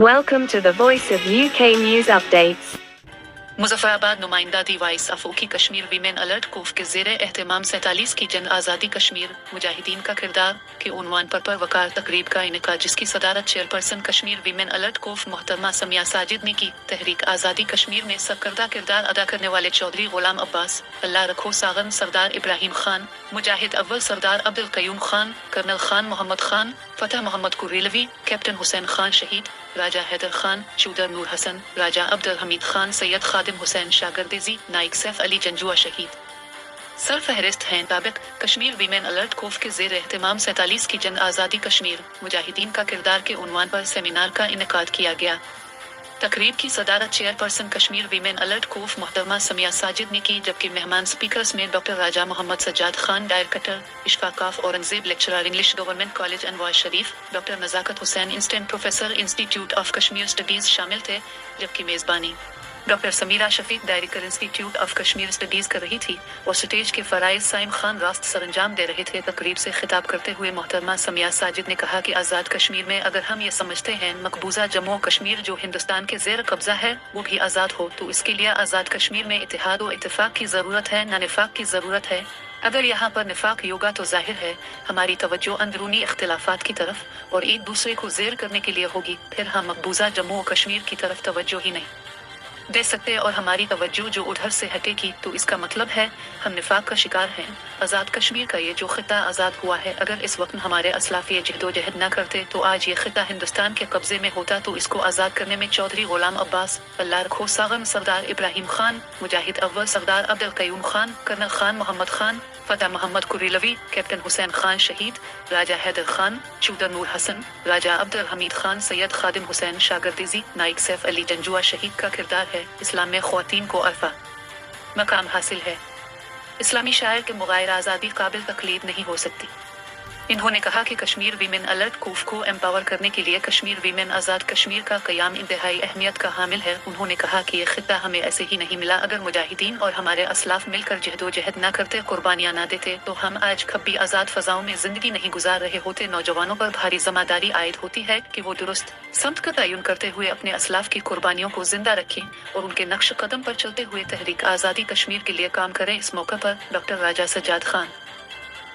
Welcome to the Voice of UK News Updates. Muzaffarabad नुमाइंदा device अफूकी Kashmir women alert कोफ के ज़ेरे एहतमाम 47 की जंग आज़ादी कश्मीर मुजाहिदीन का किरदार के उन्वान पर वकार तकरीब का इनेका जिसकी सदारत चेयरपर्सन कश्मीर वीमेन अलर्ट कोफ मोहतरमा समिया साजिद ने की। तहरीक आज़ादी कश्मीर में सरकर्दा किरदार अदा करने वाले चौधरी गुलाम अब्बास, अल्लाह रखो सागन, सरदार इब्राहिम खान, मुजाहिद अव्वल सरदार अब्दुल कयूम खान, कर्नल खान मोहम्मद खान, फतह मोहम्मद कुरेलवी, कैप्टन हुसैन खान शहीद, राजा हैदर खान, शूदर नूर हसन, राजा अब्दुल हमीद खान, सैयद खादिम हुसैन शागर्देजी, नाइक सैफ अली जंजुआ शहीद। सरफहरिस्त हैं ताबिक कश्मीर वीमेन अलर्ट कोफ के ज़ेर एहतमाम 47 की जंग आज़ादी कश्मीर मुजाहिदीन का किरदार के उन्वान पर सेमिनार का इनेकाद किया गया। तकरीब की सदारत चेयरपर्सन कश्मीर वीमेन अलर्ट कोफ मोहतरमा समिया साजिद ने की, जबकि मेहमान स्पीकर्स में डॉक्टर राजा मोहम्मद सज्जाद खान, डायरेक्टर इशफाकाफ Aurangzeb, lecturer English government college Anwar Sharif, doctor Nazakat Hussain, instant professor institute of Kashmir studies शामिल थे, जबकि मेज़बानी doctor Samira Shafiq, director institute of Kashmir studies कर रही थी और स्टेज के फराइज साइम खान रास्त सरंजाम दे रहे थे। तकरीब से खिताब करते हुए मोहतरमा समिया साजिद ने कहा कि आज़ाद कश्मीर में अगर हम ये समझते हैं मकबूजा जम्मू कश्मीर जो हिंदुस्तान के ज़ेर कब्जा है वो भी आज़ाद हो, तो इसके लिए आज़ाद कश्मीर में इत्तेहाद और इत्तेफाक की ज़रूरत है, न निफाक की ज़रूरत है। अगर यहाँ पर निफाक योगा तो जाहिर है हमारी तवज्जो अंदरूनी इख्तिलाफात की तरफ और एक दूसरे को ज़ेर करने के लिए होगी, फिर हम मकबूजा जम्मू कश्मीर की तरफ तवज्जो ही नहीं दे सकते और हमारी तवज्जो जो उधर से हटेगी तो इसका मतलब है हम निफाक का शिकार हैं। आज़ाद कश्मीर का ये जो खिता आज़ाद हुआ है, अगर इस वक्त हमारे असलाफ ये जहदोजहद न करते तो आज ये खिता हिंदुस्तान के कब्जे में होता। तो इसको आज़ाद करने में चौधरी गुलाम अब्बास, अल्लाह रखो सागन, सरदार इब्राहिम खान, मुजाहिद अव्वल सरदार अब्दुल कयूम खान, कर्नल खान मोहम्मद खान, फतह मोहम्मद कुरेलवी, कैप्टन हुसैन खान शहीद, राजा हैदर खान, शूदर नूर हसन, राजा अब्दुल हमीद खान, सैयद खादिम हुसैन शागर्देजी, नाइक सैफ अली जंजुआ शहीद का किरदार है। इस्लाम में ख्वातीन को अरफा मकाम हासिल है। इस्लामी शायर के मुग़ायर आज़ादी काबिल तकलीद नहीं हो सकती। इन्होंने कहा कि कश्मीर वीमेन अलर्ट कोफ को एम्पावर करने के लिए कश्मीर वीमेन आज़ाद कश्मीर का क़याम इंतहाई अहमियत का हामिल है। उन्होंने कहा कि ये खिता हमें ऐसे ही नहीं मिला, अगर मुजाहिदीन और हमारे असलाफ मिलकर जहदोजहद न करते, कुर्बानियाँ न देते, तो हम आज कभी आज़ाद फ़ज़ाओं में ज़िंदगी नहीं गुजार रहे होते। नौजवानों पर भारी ज़िम्मेदारी आयद होती है कि वो दुरुस्त समत का तयन करते हुए अपने असलाफ की कुर्बानियों को जिंदा रखें और उनके नक्श कदम पर चलते हुए तहरीक आज़ादी कश्मीर के लिए काम करें। इस मौके पर doctor Raja Sajjad Khan,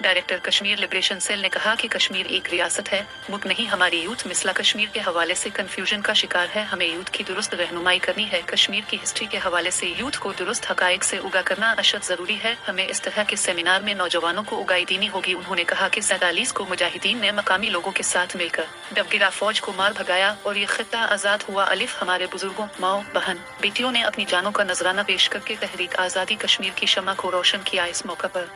director Kashmir liberation cell ने कहा कि कश्मीर एक रियासत है, मुल्क नहीं। हमारी यूथ मिसला कश्मीर के हवाले से कंफ्यूजन का शिकार है, हमें यूथ की दुरुस्त रहनुमाई करनी है। कश्मीर की हिस्ट्री के हवाले से यूथ को दुरुस्त हकाइक से उगा करना अशद ज़रूरी है। हमें इस तरह के सेमिनार में नौजवानों को उगाई देनी होगी। उन्होंने कहा कि 47 को मुजाहिदीन ने मकामी लोगों के साथ मिलकर दबगिरा फौज को मार भगाया और ये खिता आज़ाद हुआ। अलिफ हमारे बुजुर्गों, माओ, बहन, बेटियों ने अपनी जानों का नजराना पेश करके तहरीक आज़ादी कश्मीर की शमा को रोशन किया। इस मौके पर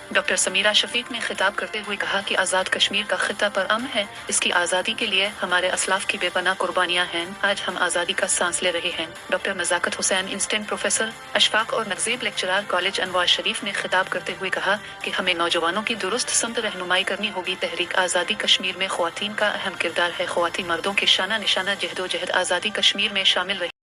डॉक्टर समीरा शफीक ने खिताब करते हुए कहा कि आज़ाद कश्मीर का खिता पर अमन है, इसकी आज़ादी के लिए हमारे असलाफ की बेपनाह कुर्बानियाँ हैं। आज हम आज़ादी का सांस ले रहे हैं। Doctor Nazakat Hussain, instant professor Ashfaq और नगजेब, लेक्चरर कॉलेज अनवार शरीफ ने खिताब करते हुए कहा कि हमें नौजवानों की दुरुस्त समत रहनुमाई करनी होगी। तहरीक आज़ादी कश्मीर में ख्वातीन का अहम किरदार है। ख्वातीन मर्दों के शाना निशाना जहदोजहद आज़ादी कश्मीर में शामिल रही।